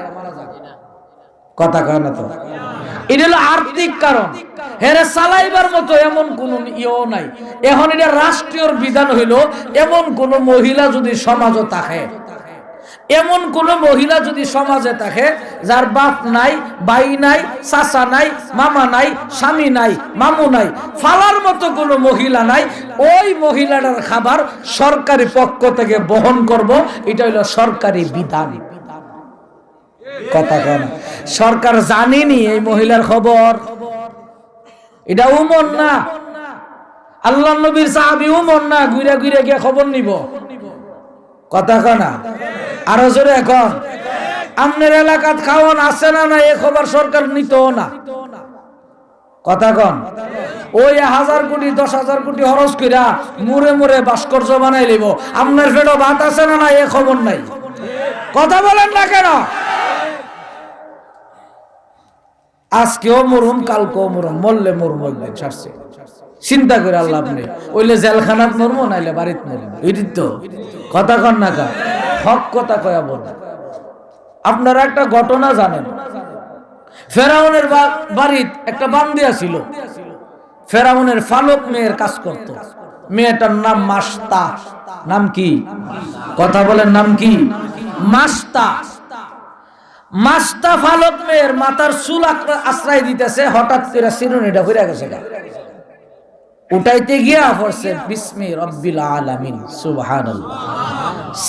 কথা কয় না তো? এটা হলো আর্থিক কারণ। হেরে চালাইবার মতো এমন কোন ইয়েও নাই। এখন এটা রাষ্ট্রীয় বিধান হইল, এমন কোন মহিলা যদি সমাজে থাকে, এমন কোন মহিলা যদি সমাজে থাকে যার বাপ নাই, ভাই নাই, চাচা নাই, মামা নাই, স্বামী নাই, মামু নাই, ফালার মতো কোন মহিলা নাই, ওই মহিলাটার খাবার সরকারি পক্ষ থেকে বহন করব, এটা হলো সরকারি বিধান, কথা কয় না? সরকার জানেনি এই মহিলার খবর, এটা উমর না, আল্লাহ নবীর সাহাবী উমর না, ঘুরে ঘুরে গিয়ে খবর নিব, কথা কয় না? আরো জোরে এখন, আপনার এলাকাত খাওয়ান আছে না না, এ খবর সরকার নিত না, কথা কন। ওই 1000 কোটি 10,000 কোটি খরচ কইরা মুরে মুরে ভাস্কর্য বানাই লইব, আপনার পেটে ভাত আছে না না, এ খবর নাই, কথা বলেন না কেন? আজকেও মরুম, কালকেও মরুম, মরলে মরুম, ছাড়ছে, চিন্তা করে আল্লাহ। আপনি ওইলে জেলখানাত মরবো, নাইলে বাড়িতে মরবো, এটি তো কথা কন না কা, হক কথা কয়া বল। আপনারা একটা ঘটনা জানেন, ফেরাউনের বাড়িতে একটা বান্দিয়া ছিল, ফেরাউনের ফালক মেয়ের কাজ করত। মেয়েটার নাম মাস্তা, নাম কি, কথা বলেন, নাম কি? মাস্তা। মাস্তা ফালক মেয়ের মাথার চুল আশ্রয় দিতেছে, হঠাৎ করে চিরুনিটা ঘুরে গেছে, উঠাইতে গিয়া পড়ছে বিসমি রব্বিল আলামিন, সুবহানাল্লাহ।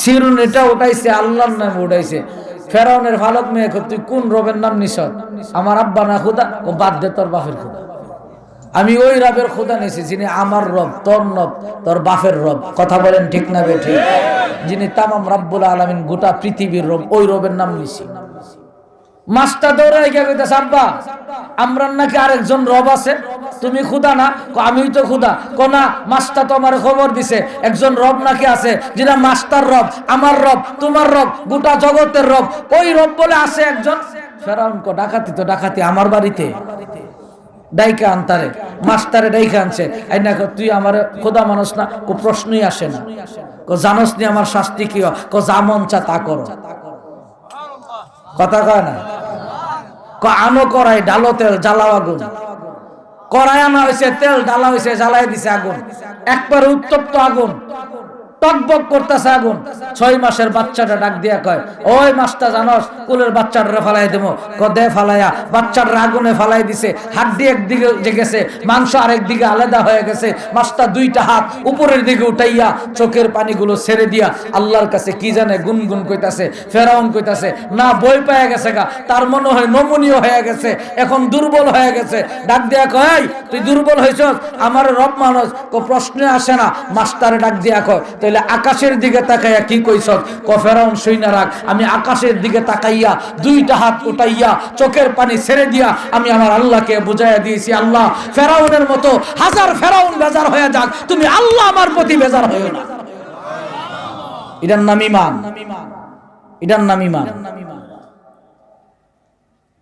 চিরুনিটা উঠাইছে, আল্লাহর নাম উঠাইছে। ফেরাউনের ফালক মেয়ে, তুই কোন রবের নাম নিছ? আমার আব্বা না খুদা? ও বাদ দে, তোর বাপের খুদা। আমি ওই রবের খুদা নিছি যিনি আমার রব, তোর রব, তোর বাপের রব, কথা বলেন ঠিক না বে ঠিক? যিনি তামাম রব্বুল আলামিন, গোটা পৃথিবীর রব, ওই রবের নাম নিছি। মাস্টা দৌড়াই গিয়ে কইতাছে, আব্বা আমরা নাকি আরেকজন রব আছে, তুমি খুদা না? আমি তো খুদা। কোনা মাস্টা তো আমার খবর দিছে একজন রব নাকি আছে, যেটা মাস্টার রব, আমার রব, তোমার রব, গোটা জগতের রব, ওই রব বলে আছে একজন। ফেরাউন কো ডাকাতি তো ডাকাতি, আমার বাড়িতে ডাইকা আনতারে, মাস্টারে ডাইকা আনছে, আইনা তুই আমার খোদা মানুষ না? কো প্রশ্নই আসে না। কো জানোস নি আমার শাস্তি কি? কো যা মন চা তা করো, কথা কয় না? আনো করাই, ডালো তেল, জ্বালাও আগুন। কড়াই আনা হয়েছে, তেল ঢালা হয়েছে, জ্বালাই দিছে আগুন, একবার উত্তপ্ত আগুন। টকবক করতেছে আগুন। 6 মাসের বাচ্চাটা ডাক দিয়া কয়, ওই মাছটা জানোস কুলের বাচ্চাটা ফালাই দেবো। কদে ফালাইয়া বাচ্চাটা আগুনে ফালাই দিছে। হাড্ডি একদিকে গেছে, মাংস আরেক দিকে আলাদা হয়ে গেছে। মাছটা 2টা হাত উপরের দিকে উঠাইয়া চোখের পানিগুলো ছেড়ে দিয়া আল্লাহর কাছে কি জানে গুনগুন কইতাছে। ফেরাউন কইতাছে, না বই পেয়ে গেছে গা, তার মনে হয় নমনীয় হয়ে গেছে, এখন দুর্বল হয়ে গেছে। ডাক দিয়া কয়, তুই দুর্বল হয়েছস, আমার রব মানুষ প্রশ্নে আসে না। মাস্টারে ডাক দিয়া কয়, তাইলে আকাশের দিকে তাকাইয়া কি কইছস? ফেরাউন শুইনা রাখ, আমি আকাশের দিকে তাকাইয়া 2টা হাত উঠাইয়া চোখের পানি ছেড়ে দিয়া আমি আমার আল্লাহকে বুঝাইয়া দিয়েছি, আল্লাহ ফেরাউনের মতো হাজার ফেরাউন বেজার হয়ে যাক, তুমি আল্লাহ আমার প্রতি বেজার হইও না। এটার নাম ঈমান, এটার নাম ঈমান।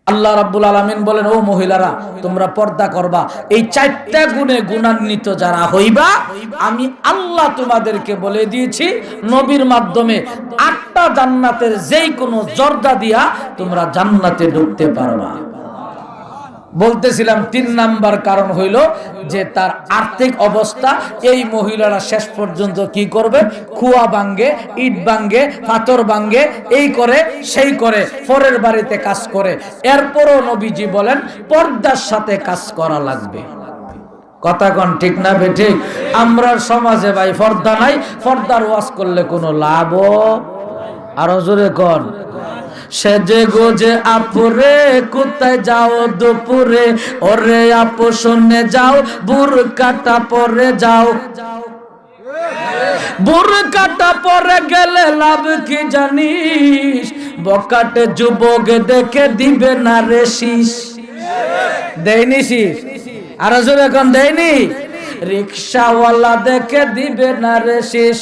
আল্লাহ রাব্বুল আলামিন বলেন, ও মহিলারা তোমরা পর্দা করবা, এই 4টা গুণে গুণান্বিত যারা হইবা আমি আল্লাহ তোমাদেরকে বলে দিয়েছি নবীর মাধ্যমে 8টা জান্নাতের যেই কোনো দরজা দিয়া তোমরা জান্নাতে ঢুকতে পারবা। বলতেছিলাম 3 নাম্বার কারণ হইল যে তার আর্থিক অবস্থা। এই মহিলারা শেষ পর্যন্ত কি করবে? খুয়া ভাঙ্গে, ইট ভাঙ্গে, পাথর ভাঙ্গে, এই করে সেই করে, পরের বাড়িতে কাজ করে। এরপরও নবীজি বলেন পর্দার সাথে কাজ করা লাগবে। কথা কোন ঠিক না বেঠিক? আমরা সমাজে ভাই পর্দা নাই, পর্দার ওয়াজ করলে কোনো লাভ? আরো জোরে কোন? সেজে গোজে আপুরে কোথায় যাও দুপুরে, ওরে আপু শুনে যাও বুরকাটা পরে যাও। বুরকাটা পরে গেলে লাভ কি জানিস? বকাটে যুবক দেখে দিবে না রে শীষ। দেয়নি শীষ? আরো জোরে এখন দেয়নি? রিক্সাওয়ালা দেখে দিবে না রে শীষ।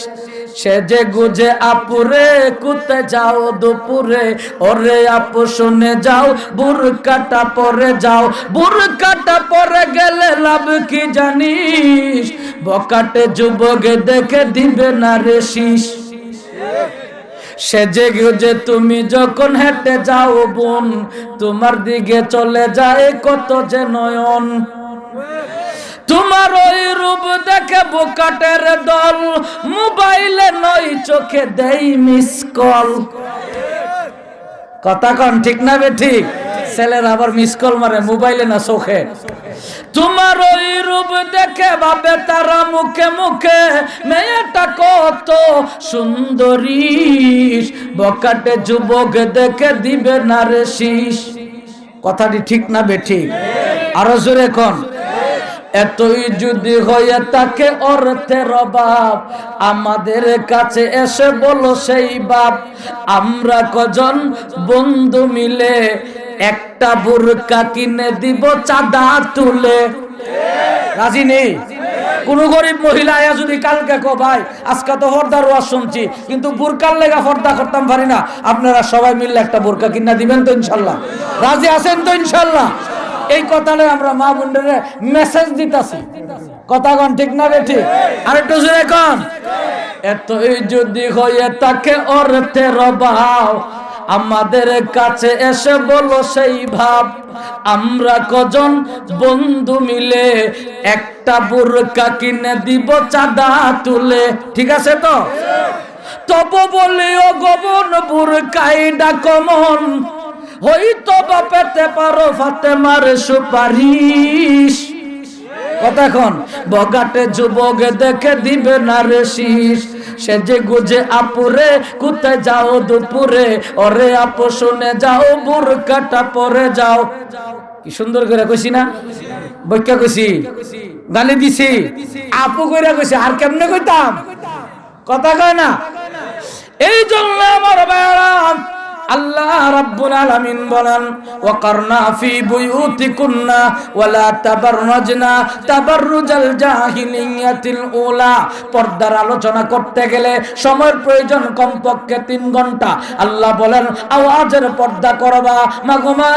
সেজে গুজে আপুরে কোথায় যাও দুপুরে, ওরে আপু শুনে যাও বুরকাটা পরে যাও। বুরকাটা পরে গেলে লাভ কি জানিস? বকাটে যুবক দেখে দিবে না রে শীষ। সেজে গুজে তুমি যখন হেঁটে যাও বোন, তোমার দিকে চলে যায় কত যে নয়ন। তোমার ওই রূপ দেখে বুকাটের দল, মোবাইলে নয় চোখে দেই মিস কল। কথা কন ঠিক না বেঠিক? ছেলেরা আবার মিস কল মারে মোবাইলে না চোখে। তোমার ওই রূপ দেখে ভাবে তারা মুখে মুখে, মেয়েটা কত সুন্দরী। বকাটে যুবক দেখে দিবে না রে শীষ। কথাটি ঠিক না বেঠিক? আরো জোরে কোন? এতই যদি হয়ে থাকে অর্থের অভাব, আমাদের কাছে এসে বলো সেই বাপ। আমরা কজন বন্ধু মিলে একটা বুরকা কিনে দিব চাঁদা তুলে। রাজি নেই? কোন গরিব মহিলা আয়া যদি কালকে কো ভাই আজকে তো পর্দার ওয়াজ শুনছি কিন্তু বুরকার লেগা পর্দা করতাম পারি না, আপনারা সবাই মিলে একটা বুরকা কিনা দিবেন তো ইনশাল্লাহ? রাজি আছেন তো ইনশাল্লাহ? এই কথাটা আমরা মা বোনদের মেসেজ দিতাছি। কথা কোন ঠিক না বেঠিক? আরেকটু জোরে কোন? এতই যদি হয়ে থাকে অর্থের অভাব, আমাদের কাছে এসে বলো সেই ভাব। আমরা কজন বন্ধু মিলে একটা বুরকা কিনে দিব চাঁদা তুলে। ঠিক আছে তো? তবু বলিও গোপন বুরকাই ডাকমন, হয়তো বা পেতে পারো ফাতেমার সুপারিশ। কতক্ষণ? বগাটে যুবক দেখে দিবে না রে শীষ। সেজে গুজে আপুরে কোথায় যাও দুপুরে, ওরে আপু শুনে যাও বুরকাটা পরে যাও। কি সুন্দর করে কইছি না? বৈক্যা কইছি, গালি দিছি, আপু কইরা কইছি, আর কেমনে কইতাম? কথা কয় না? এই জন্য আমার ভাইরা আল্লাহ রাব্বুল আলামিন বলেন, ওয়াকারনা ফি বুয়ুতিকুন্না ওয়ালা তাবাররাজনা তাবাররুজাল জাহিলিয়াতিল উলা। পর্দার আলোচনা করতে গেলে সময়ের প্রয়োজন কমপক্ষে 3 ঘন্টা। আল্লাহ বলেন আওয়াজের পর্দা করবা। মাগোমা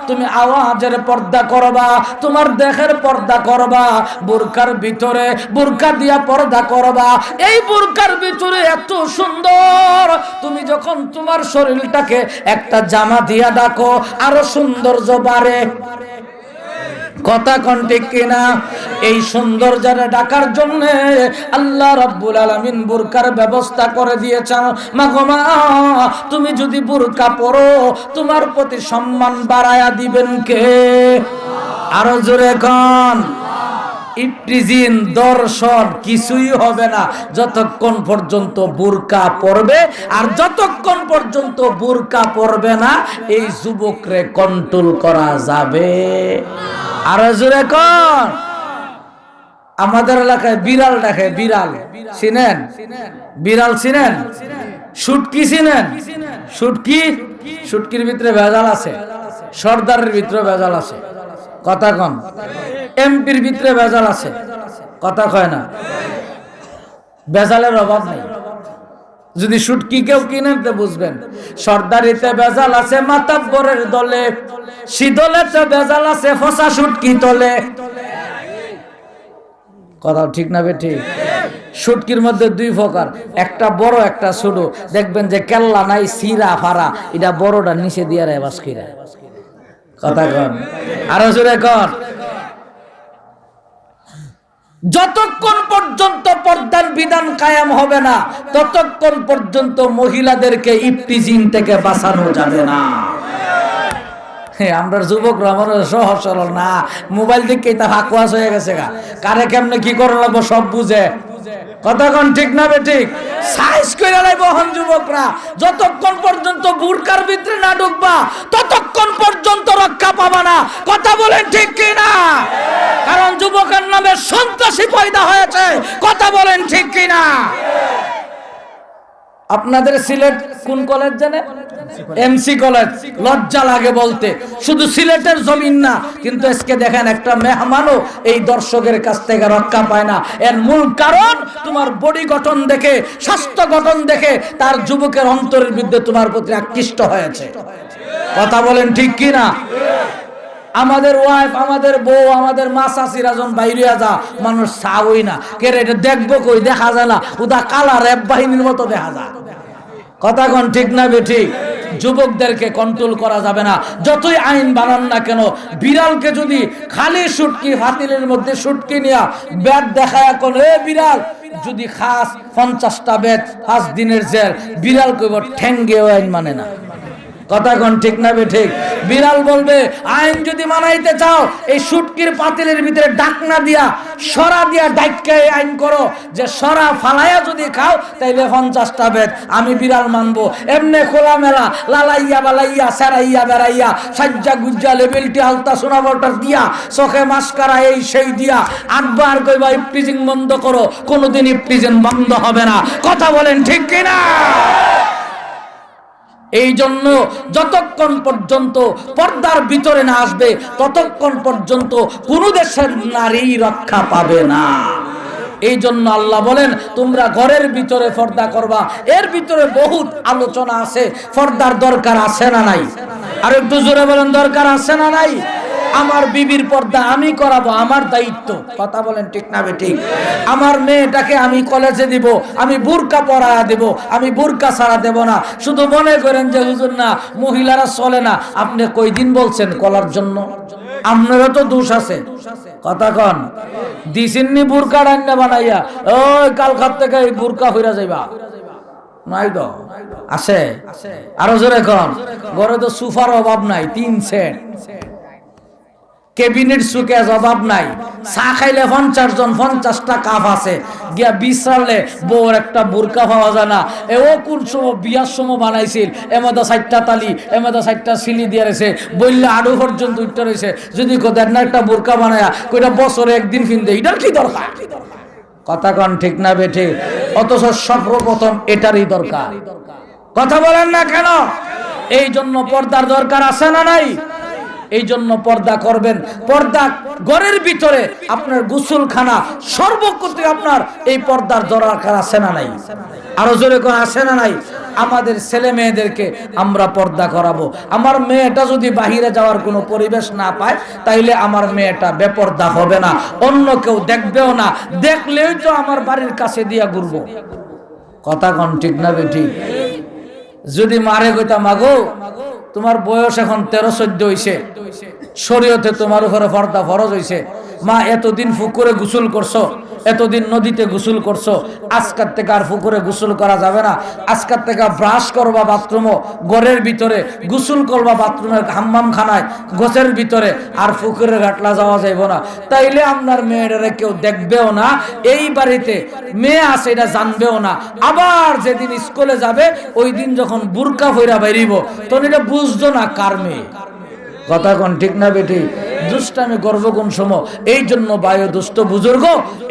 তুমি আওয়াজের পর্দা করবা, তোমার দেহের পর্দা করবা, বুরকার ভিতরে বুরকা দিয়া পর্দা করবা। এই বুরকার ভিতরে এত সুন্দর, তুমি যখন তোমার শরীরটাকে একটা জামা দিয়া ডাকো আরো সৌন্দর্য বাড়ে। কথা কোন ঠিক কিনা? এই সৌন্দর্যের ঢাকার জন্য আল্লাহ রাব্বুল আলামিন বুরকার ব্যবস্থা করে দিয়েছেন। মা গো মা, তুমি যদি বুরকা পরো তোমার প্রতি সম্মান বাড়ায়া দিবেন কে? আরো জোরে কোন। ইফটিজিং দর্শন কিছুই হবে না যতক্ষণ পর্যন্ত বুরকা পরবে, আর যতক্ষণ পর্যন্ত বুরকা পরবে না এই যুবকরে কন্ট্রোল করা যাবে। আরো জোরে কোন। আমাদের এলাকায় বিড়াল দেখে, বিড়াল চিনেন? বিড়াল চিনেন? শুটকি চিনেন? শুটকি, শুটকির ভিতরে ভেজাল আছে, সর্দারের ভিতরে ভেজাল আছে। কথা কন। এমপির ভিতরে ভেজাল আছে, কথা কয় না। ভেজালের অভাব নেই। যদি শুটকি কেউ কিনেন তো বুঝবেন সর্দারিতে ভেজাল আছে মাতাব্বরের দলে, শীতলেতে ভেজাল আছে ফসা শুটকি তলে। কথা ঠিক না বেঠিক? শুটকির মধ্যে দুই প্রকার, একটা বড় একটা ছোট। দেখবেন যে কেল্লা নাই সিরা ফারা, এটা বড়টা নিচে দিয়ে রে বাসকিরা। কথা কন। আরো জোরে কন। যতক্ষণ পর্যন্ত পর্দার বিধান কায়েম হবে না ততক্ষণ পর্যন্ত মহিলাদেরকে ইফটিজিং থেকে বাঁচানো যাবে না। আমরা যুবকরা আমার সহজ সরল না, মোবাইল দিকে তা হাকুয়াস হয়ে গেছে গা, কারে কেমনে কি করে লাগবো সব বুঝে। কথা কোন ঠিক না বেঠিক? সাইজ করে লাইব হন যুবকরা। যতক্ষণ পর্যন্ত বুরকার ভিতরে না ঢুকবা ততক্ষণ পর্যন্ত রক্ষা পাবা না। কথা বলেন ঠিক কি না? কারণ যুবকের নামে সন্ত্রাসী পয়দা হয়েছে। কথা বলেন ঠিক কি না? আপনাদের সিলেট কোন কলেজ জানে? MC college. লজ্জা লাগে বলতে, শুধু সিলেটের জমিন না, কিন্তু আজকে দেখেন একটা মেহমানও এই দর্শকের কাছ থেকে রক্ষা পায় না। এর মূল কারণ তোমার বডি গঠন দেখে, স্বাস্থ্য গঠন দেখে তার যুবকের অন্তরের বিরুদ্ধে তোমার প্রতি আকৃষ্ট হয়েছে। কথা বলেন ঠিক কি না? আমাদের ওয়াইফ, আমাদের বউ, আমাদের মা চাচিরা যখন বাইরে যা মানুষ চাওই না, কে এটা দেখবো কই, দেখা যায় না, ওটা কালা র্যাব বাহিনীর মতো দেখা যায়। কথা কোন ঠিক না বেঠিক? যুবকদেরকে কন্ট্রোল করা যাবে না যতই আইন বানান না কেন। বিড়ালকে যদি খালি শুটকি ফাতিলের মধ্যে শুটকি নিয়া ব্যাট দেখায় কোন এ বিড়াল যদি খাস 50টা ব্যাট 5 দিনের জেল, বিড়াল কইব ঠ্যাঙ্গেও আইন মানে না। কথা কোন ঠিক না বেঠিক? বিড়াল বলবে আইন যদি মানাইতে চাও এই শুটকির পাতিলের ভিতরে ডাকনা দিয়া সরা দিয়া ডাইকা আইন করো, যে সরা ফালাইয়া যদি খাও তাইলে 50টা বেদ, আমি বিড়াল মানবো। এমনি খোলা মেলা লালাইয়া বালাইয়া সেরাইয়া বেড়াইয়া সাজ্জা গুজ্জা লেবেলটি আলতা সোনা বটার দিয়া চোখে মাস্কারা এই সেই দিয়া 8 বার কইবা ইফটিজিং বন্ধ করো, কোনোদিন ইফটিজিং বন্ধ হবে না। কথা বলেন ঠিক কিনা? এই জন্য যতক্ষণ পর্যন্ত পর্দার ভিতরে না আসবে ততক্ষণ পর্যন্ত কোন দেশের নারী রক্ষা পাবে না। এই জন্য আল্লাহ বলেন তোমরা ঘরের ভিতরে পর্দা করবা। এর ভিতরে বহুত আলোচনা আছে, পর্দার দরকার আছে না নাই? আর একটু জোরে বলেন দরকার আছে না নাই? আমার বিবির পর্দা আমি করাবো, আমার দায়িত্ব। কথা বলেন ঠিক না বেঠিক? আমার মেয়েটাকে আমি কলেজে দিব, আমি বুরকা পরায়া দেব, আমি বুরকা ছাড়া দেব না। শুধু মনে করেন যে হুজুর না মহিলারা চলে না, আপনি কয়দিন বলছেন কলার জন্য? আপনারও তো দোষ আছে। কথা কন। দিছেননি বুরকা রান্না বানাইয়া ওই কালকাত থেকে এই বুরকা হইরা যাইবা নাই তো আছে? আরো জোরে কন। ঘরে তো সোফার অভাব নাই, 3 সেট ক্যাবিনেট সুকেস অভাব নাই। চা খাইলে 50 জন 50টা কাপ আছে, গিয়া বিচারলে বউর একটা বুরকা পাওয়া যায় না। ও কোন সময় বিয়ার সময় বানাইছিল, এমদা 4টা তালি, এমদা 4টা সিলি দিয়ে রয়েছে, বললে আড়ু পর্যন্ত উঠতে রয়েছে। যদি কোথায় না একটা বুরকা বানায়া কইটা বছরে একদিন ফিনতে, এটার কি দরকার? কথা কন ঠিক না বেঠে? অথচ সর্বপ্রথম এটারই দরকার। কথা বলেন না কেন? এই জন্য পর্দার দরকার আছে না নাই? এই জন্য পর্দা করবেন। পর্দা ঘরের ভিতরে আপনার গোসলখানা সর্বক্ষেত্রে আপনার এই পর্দার দরকার আছে না নাই? আরো জোরে কোন আছে না নাই? আমাদের ছেলে মেয়েদেরকে আমরা পর্দা করাবো। আমার মেয়েটা যদি বাহিরে যাওয়ার কোনো পরিবেশ না পায় তাইলে আমার মেয়েটা বেপর্দা হবে না, অন্য কেউ দেখবেও না, দেখলেই তো আমার বাড়ির কাছে দিয়া ঘুরবো। কথা কোন ঠিক না বেঠিক? যদি মারে কইতা মাগো তোমার বয়স এখন 13-14 হইছে, শরীয়তে তোমার উপরে পর্দা ফরজ হইছে। মা এতদিন পুকুরে গোসল করছো, এতদিন নদীতে গোসল করছো, আজকাল থেকে আর পুকুরে গোসল করা যাবে না। আজকাল থেকে ব্রাশ করবা বাথরুমও ঘরের ভিতরে, গোসল করবা বাথরুমের হাম্মাম খানায় গোছের ভিতরে, আর পুকুরে ঘাটলা যাওয়া যাইব না। তাইলে আপনার মেয়েরা কেউ দেখবেও না, এই বাড়িতে মেয়ে আছে এটা জানবেও না। আবার যেদিন স্কুলে যাবে ওই দিন যখন বুরকা ফইরা বেরিব তখন এটা বুঝতো না কার মেয়ে। কথা কোন ঠিক না বেটি? দুষ্টামি গর্ব কোন সময়? এই জন্য বায়ু দুষ্ট বুজুর্গ,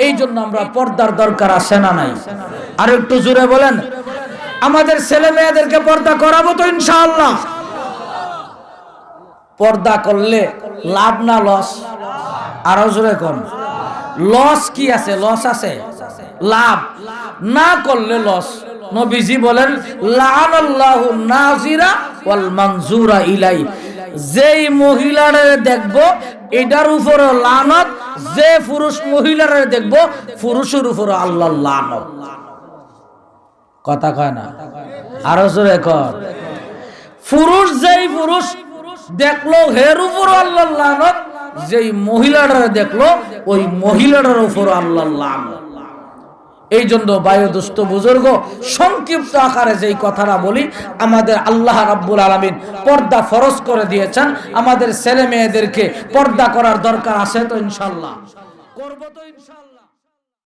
এই জন্য আমরা পর্দার দরকার আছে না নাই? আর একটু জোরে বলেন। আমাদের ছেলে মেয়েদেরকে পর্দা করাবো তো ইনশাআল্লাহ। পর্দা করলে লাভ না লস? আরো জোরে কোন। লস কি আছে? লস আছে, লাভ না করলে লস। নবীজি বলেন লাআনাল্লাহু নাজিরা ওয়াল মানজুরা ইলাই। যেই মহিলারে দেখবো এটার উপরে লানত, যে পুরুষ মহিলারে দেখবো পুরুষের উপরে আল্লাহর লানত। কথা কয় না? আরো জোরে কর। পুরুষ যেই পুরুষ দেখলো হের উপরে আল্লাহর লানত, যেই মহিলাটারে দেখলো ওই মহিলাটার উপরে আল্লাহর লানত। এই জন্য বায়ু দুষ্ট বুজুর্গ, সংক্ষিপ্ত আকারে যেই কথাটা বলি, আমাদের আল্লাহ রাব্বুল আলামিন পর্দা ফরজ করে দিয়েছেন। আমাদের ছেলে মেয়েদেরকে পর্দা করার দরকার আছে তো ইনশাআল্লাহ? করব তো ইনশাআল্লাহ।